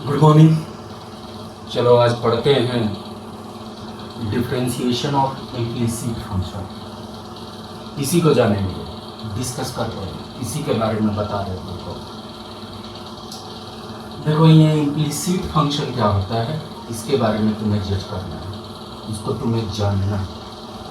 Good morning. चलो आज पढ़ते हैं डिफरेंशिएशन ऑफ इम्प्लिसिट फंक्शन। इसी को जानेंगे, डिस्कस करते हैं, इसी के बारे में बता रहे हैं तुमको। देखो ये इम्प्लिसिट फंक्शन क्या होता है, इसके बारे में तुम्हें जज करना है, इसको तुम्हें जानना है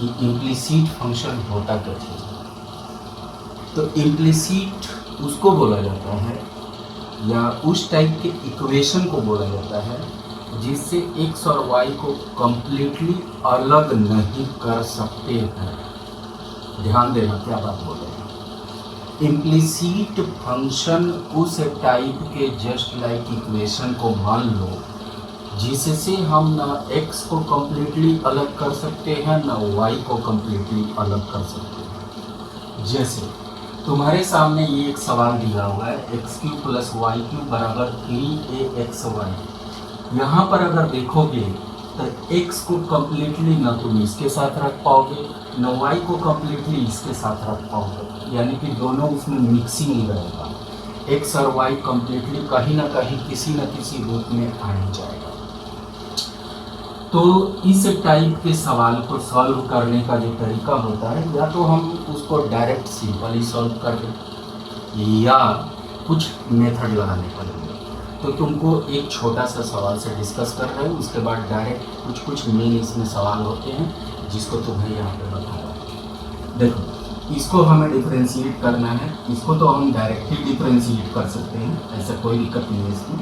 कि इम्प्लिसिट फंक्शन होता क्या चीज़ है। तो इम्प्लिसिट उसको बोला जाता है या उस टाइप के इक्वेशन को बोला जाता है जिससे एक्स और वाई को कंप्लीटली अलग नहीं कर सकते हैं। ध्यान देना क्या बात बोल रहे हैं। इम्प्लिसिट फंक्शन उस टाइप के जस्ट लाइक इक्वेशन को मान लो जिससे हम ना एक्स को कंप्लीटली अलग कर सकते हैं ना वाई को कंप्लीटली अलग कर सकते हैं। जैसे तुम्हारे सामने ये एक सवाल दिया हुआ है, x cube plus y cube बराबर 3aXy। यहाँ पर अगर देखोगे तो एक्स को कम्प्लीटली ना तुम इसके साथ रख पाओगे न वाई को कम्प्लीटली इसके साथ रख पाओगे, यानी कि दोनों उसमें मिक्सिंग ही रहेगा। एक्स और वाई कम्प्लीटली कहीं ना कहीं किसी न किसी रूप में आ ही जाएगा। तो इस टाइप के सवाल को सॉल्व करने का जो तरीका होता है, या तो हम उसको डायरेक्ट सिंपली सॉल्व कर दें या कुछ मेथड लगाने पड़ेंगे। तो तुमको एक छोटा सा सवाल से डिस्कस कर रहे हैं, उसके बाद डायरेक्ट कुछ मेन इसमें सवाल होते हैं जिसको तुम्हें यहाँ पे बताया। देखो इसको हमें डिफ्रेंशिएट करना है, इसको तो हम डायरेक्ट ही डिफ्रेंशिएट कर सकते हैं, ऐसा कोई दिक्कत नहीं है इसमें।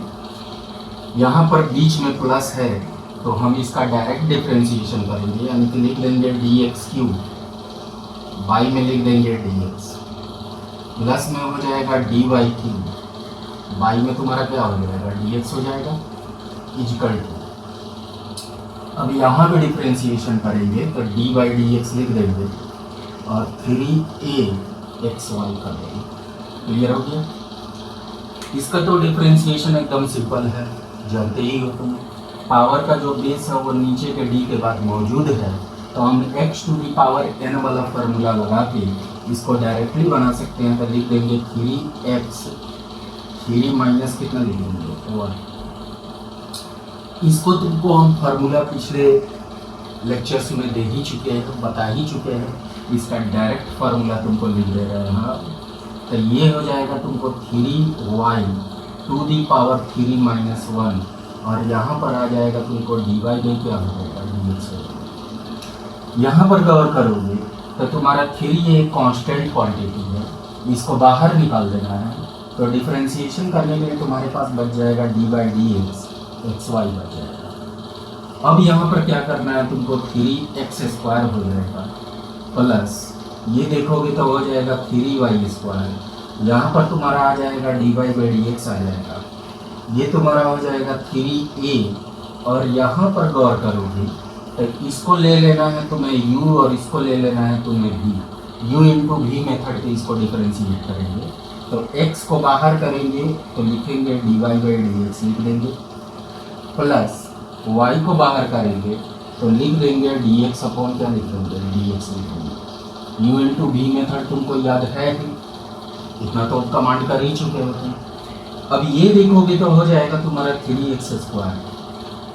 यहाँ पर बीच में प्लस है तो हम इसका डायरेक्ट डिफ्रेंशिएशन करेंगे, यानी कि लिख देंगे dx क्यूब, बाई में लिख देंगे dx, प्लस में हो जाएगा dy क्यूब, बाई में तुम्हारा क्या हो जाएगा dx हो जाएगा, इक्वल टू। अब यहाँ पे डिफ्रेंशिएशन करेंगे तो dy dx लिख देंगे और 3aXy कर देंगे। क्लियर हो गया। इसका तो डिफ्रेंशिएशन एकदम सिंपल है, जानते ही हो तुम। पावर का जो बेस है वो नीचे के d के बाद मौजूद है, तो हम x to the power n वाला फार्मूला लगा के इसको डायरेक्टली बना सकते हैं। तो लिख देंगे 3x, 3 माइनस कितना लिख देंगे 1। इसको तुमको हम फार्मूला पिछले लेक्चर्स में दे ही चुके हैं, बता ही चुके हैं। इसका डायरेक्ट फार्मूला तुमको लिख दे रहे हैं। तो ये हो जाएगा तुमको 3y to the power 3 minus 1, और यहाँ पर आ जाएगा तुमको dy बाई क्या हो जाएगा dx। यहाँ पर गौर करोगे तो तुम्हारा 3 एक कांस्टेंट क्वांटिटी है, इसको बाहर निकाल देना है। तो डिफरेंशिएशन करने के लिए तुम्हारे पास बच जाएगा dy dx, xy बच जाएगा। अब यहाँ पर क्या करना है तुमको, 3x² हो जाएगा प्लस ये देखोगे तो हो जाएगा 3y²। यहाँ पर तुम्हारा आ जाएगा dy बाई dx आ जाएगा, ये तुम्हारा हो जाएगा 3a। और यहाँ पर गौर करोगे तो इसको ले लेना है तुम्हें u और इसको ले लेना है तुम्हें v। u into v method से इसको डिफरेंशिएट करेंगे। तो x को बाहर करेंगे तो लिखेंगे dy बाई dx लिख देंगे, प्लस y को बाहर करेंगे तो लिख देंगे dx अपॉन क्या लिख देंगे dx लिख देंगे। u इंटू वी मेथड तुमको याद है ही, इतना तो कमांड कर ही चुके होते हैं। अब ये देखोगे तो हो जाएगा तुम्हारा 3x²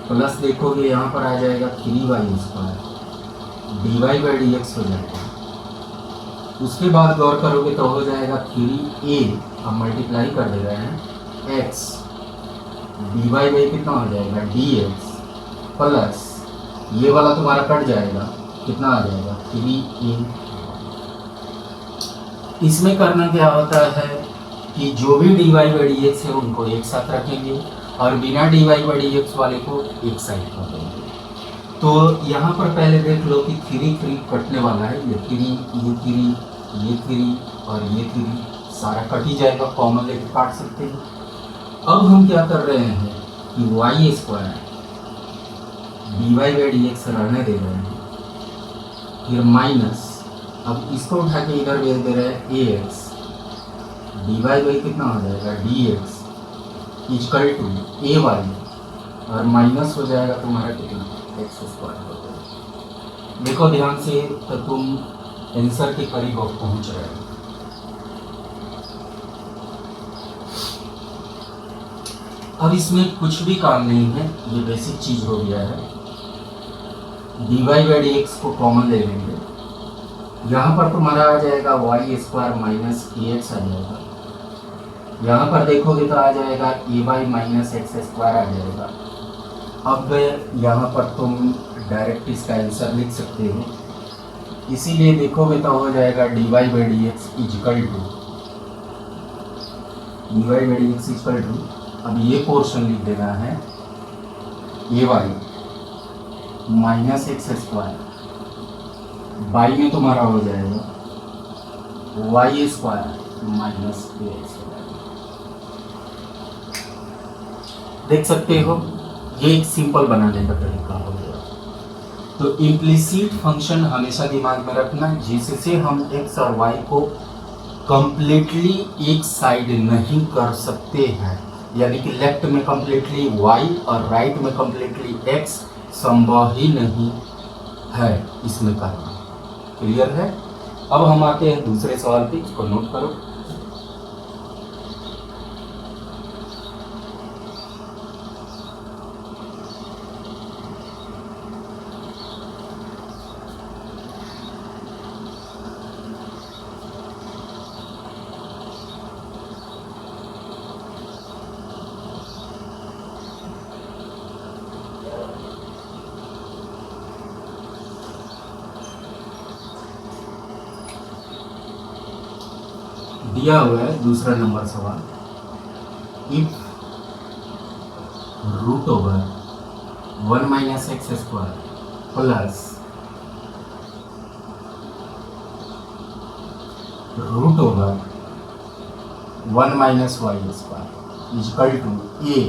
प्लस देखोगे यहाँ पर आ जाएगा 3y², dy बाई dx हो जाएगा। उसके बाद गौर करोगे तो हो जाएगा 3a, अब मल्टीप्लाई कर दे रहे हैं x, dy बाई कितना हो जाएगा dx, प्लस ये वाला तुम्हारा कट जाएगा, कितना आ जाएगा 3a। इसमें करना क्या होता है कि जो भी dy बाई dx है उनको एक साथ रखेंगे और बिना dy बाई dx वाले को एक साइड कर देंगे। तो यहाँ पर पहले देख लो कि 3 कटने वाला है, ये 3 और ये 3 सारा कट ही जाएगा, कॉमन लेके काट सकते हैं। अब हम क्या कर रहे हैं कि y² dy बाई dx रहने दे रहे हैं, फिर माइनस, अब इसको उठा के इधर भेज दे रहे हैं ax, dy बाई कितना हो जाएगा dx इक्वल टू ay, और माइनस हो जाएगा तुम्हारा कितना x² हो जाएगा। देखो ध्यान से तो तुम आंसर के करीब पहुंच रहे हो। अब इसमें कुछ भी काम नहीं है, ये बेसिक चीज हो गया है। dy बाई डी एक्स को कॉमन ले लेंगे, यहाँ पर तुम्हारा आ जाएगा y square minus a x आ जाएगा, यहाँ पर देखोगे तो आ जाएगा ए वाई माइनस एक्स स्क्वायर आ जाएगा। अब यहाँ पर तुम डायरेक्ट इसका आंसर लिख सकते हो, इसीलिए देखोगे तो हो जाएगा dy by d x equal to dy by d x equal to, अब ये पोर्शन लिख देना है a y minus x square, by में तुम्हारा हो जाएगा y square minus a x. देख सकते हो, ये एक सिंपल बनाने का तरीका हो गया। तो इम्प्लिसिट फंक्शन हमेशा दिमाग में रखना, जिससे हम एक्स और वाई को कंप्लीटली एक साइड नहीं कर सकते हैं, यानी कि लेफ्ट में कंप्लीटली वाई और राइट में कंप्लीटली एक्स संभव ही नहीं है इसमें करना। क्लियर है? अब हम आते हैं दूसरे सवाल पे, इसको नोट करो। दिया हुआ है दूसरा नंबर सवाल, if root over 1 minus x square plus root over 1 minus y square equal to a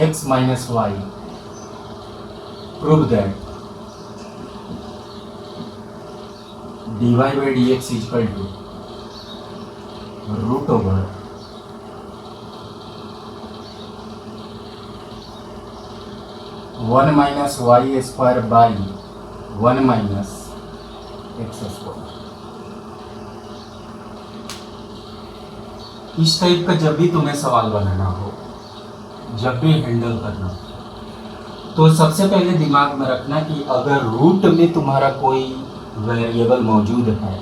x minus y, prove that dy by d x equal to root over 1 minus y square by 1 minus x square. इस type का जब भी तुम्हें सवाल बनाना हो, जब भी handle करना हो, तो सबसे पहले दिमाग में रखना कि अगर रूट में तुम्हारा कोई वेरिएबल मौजूद है,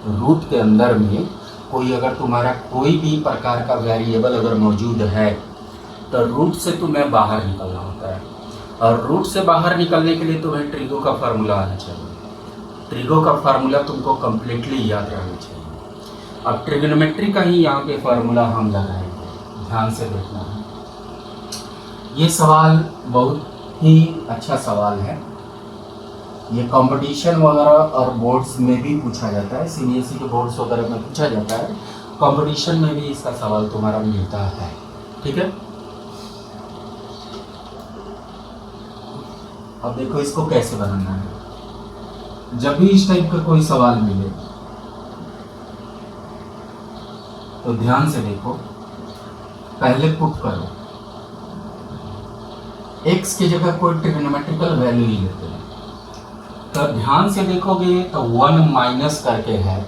रूट के अंदर में कोई अगर तुम्हारा कोई भी प्रकार का वेरिएबल अगर मौजूद है, तो रूट से तुम्हें बाहर निकलना होता है। और रूट से बाहर निकलने के लिए तुम्हें ट्रिगो का फार्मूला आना चाहिए। ट्रिगो का फार्मूला तुमको कम्प्लीटली याद रहना चाहिए। अब ट्रिग्नोमेट्री का ही यहाँ पे फार्मूला हम लगाएंगे, ध्यान से देखना है। ये सवाल बहुत ही अच्छा सवाल है, ये कंपटीशन वगैरह और बोर्ड्स में भी पूछा जाता है, सीबीएसई के बोर्ड्स वगैरह में पूछा जाता है, कंपटीशन में भी इसका सवाल तुम्हारा मिलता है। ठीक है, अब देखो इसको कैसे बनाना है। जब भी इस टाइप का कोई सवाल मिले तो ध्यान से देखो, पहले पुट करो, x की जगह कोई ट्रिग्नोमेट्रिकल वैल्यू ही लेते हैं। तो ध्यान से देखोगे तो 1 माइनस करके है,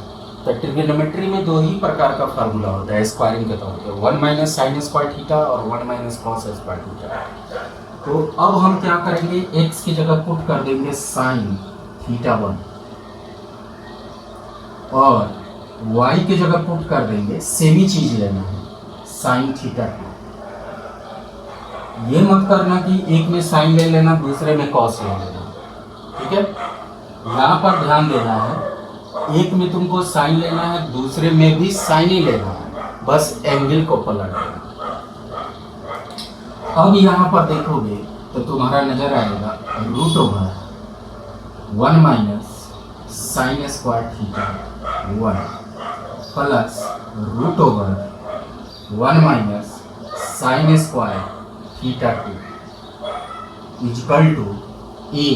तो ट्रिग्नोमेट्री में दो ही प्रकार का फार्मूला होता है स्क्वायरिंग के तौर पे, 1 माइनस साइन स्क्वायर थीटा और 1 माइनस कॉस स्क्वायर थीटा। तो अब हम क्या करेंगे, x की जगह पुट कर देंगे साइन थीटा 1 और y की जगह पुट कर देंगे, सेम ही चीज लेना है, साइन थीटा 2। ये मत करना कि एक में साइन ले लेना दूसरे में कॉस ले लेना। ठीक है, यहाँ पर ध्यान देना है, एक में तुमको साइन लेना है, दूसरे में भी साइन ही लेना है, बस एंगल को पलट देना। अब यहाँ पर देखोगे तो तुम्हारा नजर आएगा root over 1 minus sine square theta 1 plus root over 1 minus sine square theta 2 equal to a.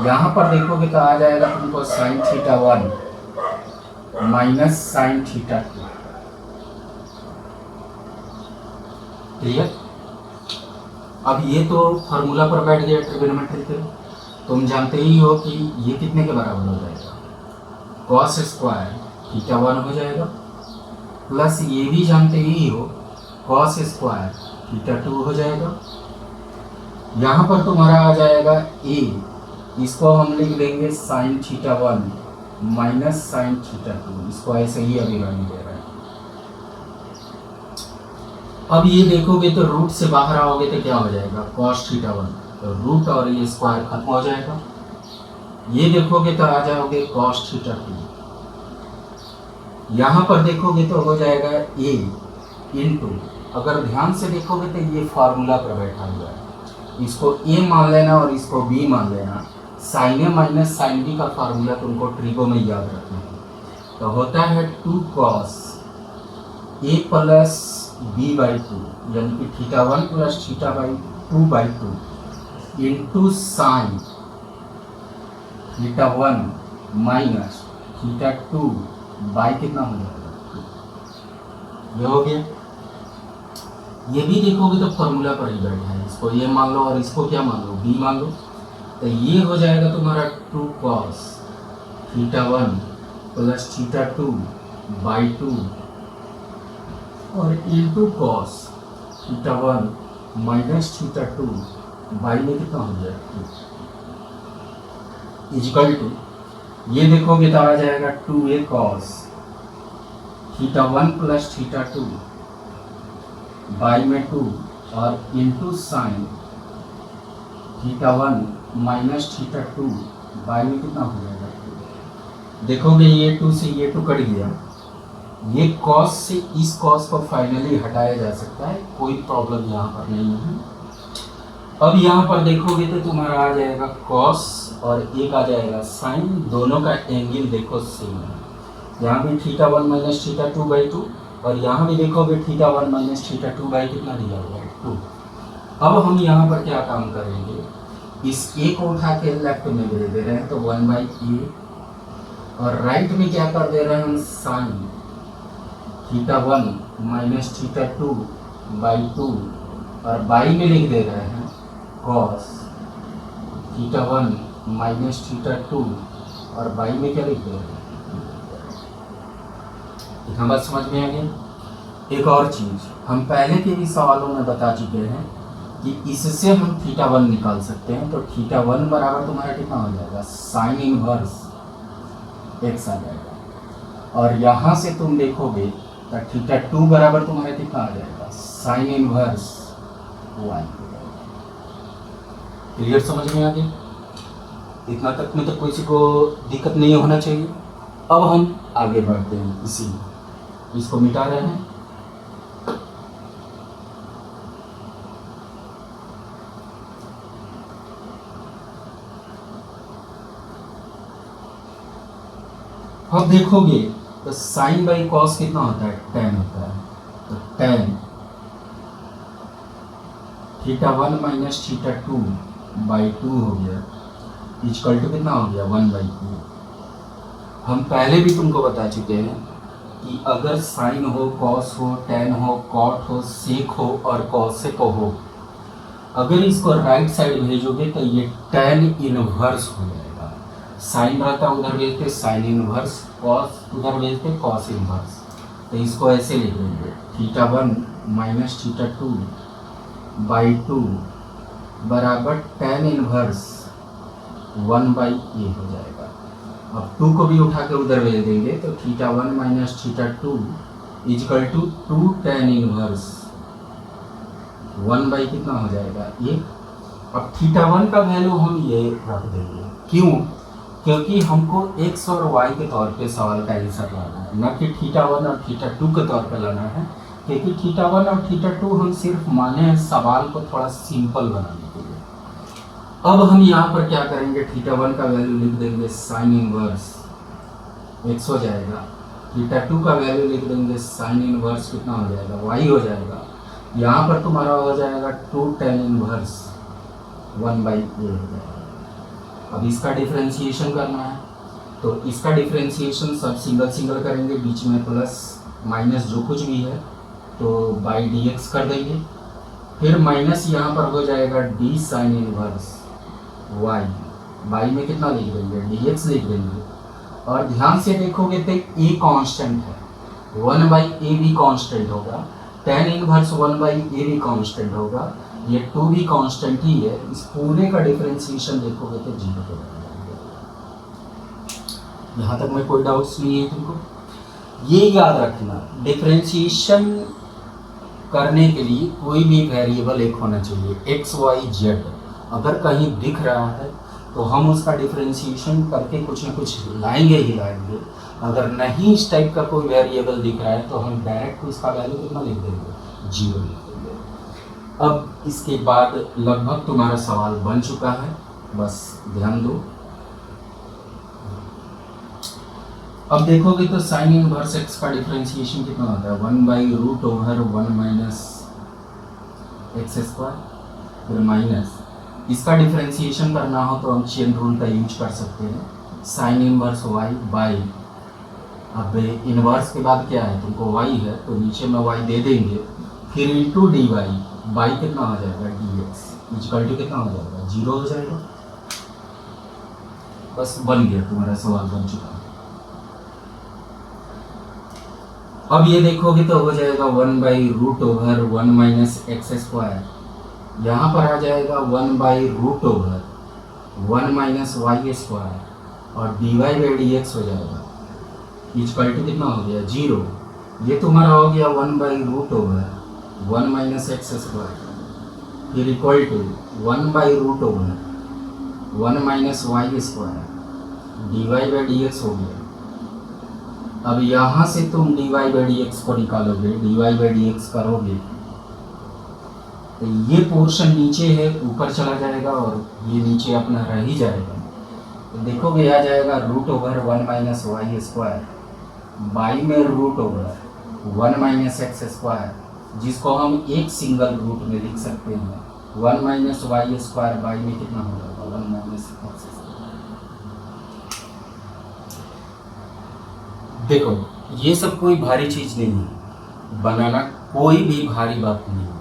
यहाँ पर देखोगे तो आ जाएगा तुमको sine theta 1 minus sine theta 2। Clear? अब ये तो फार्मूला पर बैठ गया ट्रिग्नोमेट्री के। तुम जानते ही हो कि ये कितने के बराबर हो जाएगा, कॉस स्क्वायर थीटा 1 हो जाएगा प्लस ये भी जानते ही हो कॉस स्क्वायर थीटा 2 हो जाएगा। यहाँ पर तुम्हारा आ जाएगा ए, इसको हम लिख देंगे sign theta 1 minus sine theta 2, इसको ऐसे ही अभी वैल्यू दे रहा है। अब ये देखोगे तो रूट से बाहर आओगे तो क्या हो जाएगा कॉस थीटा 1, तो रूट और ये स्क्वायर खत्म हो जाएगा। ये देखोगे तो आ जाओगे कॉस थीटा 2, यहाँ पर देखोगे तो हो जाएगा ए इंटू, अगर ध्यान से देखोगे तो ये फार्मूला पर बैठा हुआ है, इसको ए मान लेना और इसको बी मान लेना। Sine a minus sine b का फार्मूला तुमको ट्रिगो में याद रखना है, तो होता है 2 cos a plus b by 2, यानी कि theta 1 plus theta 2 by 2 into sine theta 1 minus theta 2 by कितना हो जाएगा, ये हो गया। ये भी देखोगे तो फॉर्मूला पर ही बैठा है, इसको ये मान लो और इसको क्या मान लो बी मान लो, तो ये हो जाएगा तुम्हारा 2 cos theta 1 plus theta 2 by 2 और into cos theta 1 minus theta 2 by में कितना हो जाएगा इक्वल टू, ये देखोगे तो आ जाएगा 2a cos theta 1 plus theta 2 by में 2 और into sine theta 1 minus theta 2 by में कितना हो जाएगा 2। देखोगे ये 2 से ये 2 कट गया, ये कॉस से इस कॉस को फाइनली हटाया जा सकता है, कोई प्रॉब्लम यहाँ पर नहीं है। अब यहाँ पर देखोगे तो तुम्हारा आ जाएगा कॉस और एक आ जाएगा साइन, दोनों का एंगल देखो सेम है, यहाँ भी थीटा 1 माइनस थीटा 2 बाई 2 और यहाँ भी देखोगे थीटा 1 माइनस थीटा 2 बाई कितना दिया हुआ है 2। अब हम यहाँ पर क्या काम करेंगे, इस ए को उठा के लेफ्ट में दे दे रहे हैं तो 1 बाई ए, और राइट में क्या कर दे रहे हैं हम sign theta 1 minus theta 2 by 2 और बाई में लिख दे रहे हैं कॉस थीटा 1 माइनस थीटा 2 और बाई में क्या लिख दे रहे हैं, इतना बात समझ में आ गया। एक और चीज़ हम पहले के भी सवालों में बता चुके हैं कि इससे हम थीटा 1 निकाल सकते हैं, तो थीटा 1 बराबर तुम्हारा कितना हो जाएगा साइन इनवर्स एक्स आ जाएगा, और यहाँ से तुम देखोगे तो थीटा 2 बराबर तुम्हारा कितना आ जाएगा साइन इनवर्स वाई। क्लियर समझ में आ गया, इतना तक में तो किसी को दिक्कत नहीं होना चाहिए। अब हम आगे बढ़ते हैं, इसको मिटा रहे हैं। अब देखोगे तो साइन बाई कॉस कितना होता है 10 होता है, तो 10 थीटा 1 माइनस थीटा 2 बाई 2 हो गया इक्वल टू कितना हो गया 1 बाई 2। हम पहले भी तुमको बता चुके हैं कि अगर साइन हो कॉस हो टेन हो कॉट हो सेक हो और कॉसेक हो, अगर इसको राइट साइड भेजोगे तो ये टेन इनवर्स हो जाएगा। साइन रहता उधर भेजते साइन इनवर्स, कॉस उधर भेजते कॉस इनवर्स, तो इसको ऐसे लिख लेंगे थीटा 1 माइनस थीटा 2 बाई 2 बराबर टेन इनवर्स 1 बाई ए हो जाएगा। अब 2 को भी उठा के उधर भेज देंगे तो theta 1 minus theta 2 equal to 2 tan inverse 1 by कितना हो जाएगा ये। अब थीटा 1 का वैल्यू हम ये रख देंगे, क्यों? क्योंकि हमको x और y के तौर पे सवाल का आंसर लाना है, न कि थीटा 1 और थीटा 2 के तौर पे लाना है, क्योंकि थीटा 1 और थीटा 2 हम सिर्फ माने हैं सवाल को थोड़ा सिंपल बनाने के लिए। अब हम यहाँ पर क्या करेंगे, थीटा 1 का वैल्यू लिख देंगे साइन इनवर्स x हो जाएगा, थीटा 2 का वैल्यू लिख देंगे साइन इनवर्स कितना हो जाएगा y हो जाएगा। यहाँ पर तुम्हारा हो जाएगा 2 टेन इनवर्स 1 बाई ए हो जाएगा। अब इसका डिफरेंशिएशन करना है, तो इसका डिफरेंशिएशन सब सिंगल सिंगल करेंगे, बीच में प्लस माइनस जो कुछ भी है तो बाई डी एक्स कर देंगे, फिर माइनस यहाँ पर हो जाएगा d sine inverse y, by में कितना लिख देंगे डी एक्स लिख देंगे। और ध्यान से देखोगे तो ए कांस्टेंट है, 1 बाई ए भी कांस्टेंट होगा, tan इनवर्स 1 बाई ए भी कांस्टेंट होगा, ये 2 भी कांस्टेंट ही है। इस पूरे का डिफरेंशिएशन देखोगे तो 0 पे बनेगा। यहाँ तक में कोई डाउट्स नहीं है तुमको? ये याद रखना, डिफरेंशिएशन करने के लिए कोई भी वेरिएबल एक होना चाहिए, एक्स वाई जेड। अगर कहीं दिख रहा है तो हम उसका डिफरेंशिएशन करके कुछ ना कुछ लाएंगे ही लाएंगे। अगर नहीं इस टाइप का कोई वेरिएबल दिख रहा है तो हम डायरेक्ट इसका वैल्यू कितना लिख देंगे, 0 लिख देंगे। अब इसके बाद लगभग तुम्हारा सवाल बन चुका है, बस ध्यान दो। अब देखोगे तो साइन इनवर्स एक्स का डिफरेंशिएशन कितना होता है, 1 by root over 1 minus x square, फिर माइनस इसका डिफरेंशिएशन करना हो तो हम चेन रूल का यूज कर सकते हैं, साइन इनवर्स वाई बाई, अब इनवर्स के बाद क्या है तुमको वाई है तो नीचे में वाई दे देंगे, फिर इंटू डी वाई, बाई कितना हो जाएगा डी एक्स, इक्वल टू कितना हो जाएगा 0 हो जाएगा। बस बन गया, तुम्हारा सवाल बन चुका है। अब ये देखोगे तो हो जाएगा 1 by root over 1 minus x square, यहाँ पर आ जाएगा 1 by root over 1 minus y square और d y by d x हो जाएगा, इक्वल टू कितना हो गया 0। ये तुम्हारा हो गया 1 by root over 1 minus x square, फिर equal to 1 by root over 1 minus y square, d y by d x हो गया। अब यहाँ से तुम d y by d x को निकालोगे, d y by d x करोगे तो ये पोर्शन नीचे है ऊपर चला जाएगा और ये नीचे अपना रह ही जाएगा। तो देखोगे आ जाएगा root over 1 minus y square, by में root over 1 minus x square, जिसको हम एक सिंगल रूट में लिख सकते हैं, 1 माइनस वाई स्क्वायर बाई में कितना हो जाएगा 1 माइनस एक्स स्क्वायर। देखो ये सब कोई भारी चीज़ नहीं है, बनाना कोई भी भारी बात नहीं है,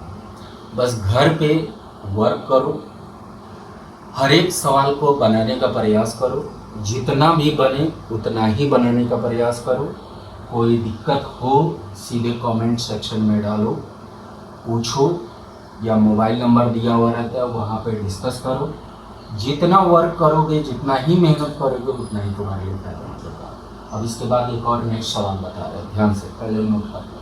बस घर पे वर्क करो, हर एक सवाल को बनाने का प्रयास करो, जितना भी बने उतना ही बनाने का प्रयास करो। कोई दिक्कत हो सीधे कमेंट सेक्शन में डालो, पूछो, या मोबाइल नंबर दिया हुआ रहता है वहाँ पे डिस्कस करो। जितना वर्क करोगे, जितना ही मेहनत करोगे उतना ही तुम्हारे लिए फायदा होगा। अब इसके बाद एक और नेक्स्ट सवाल बता रहे हैं, ध्यान से पहले नोट कर।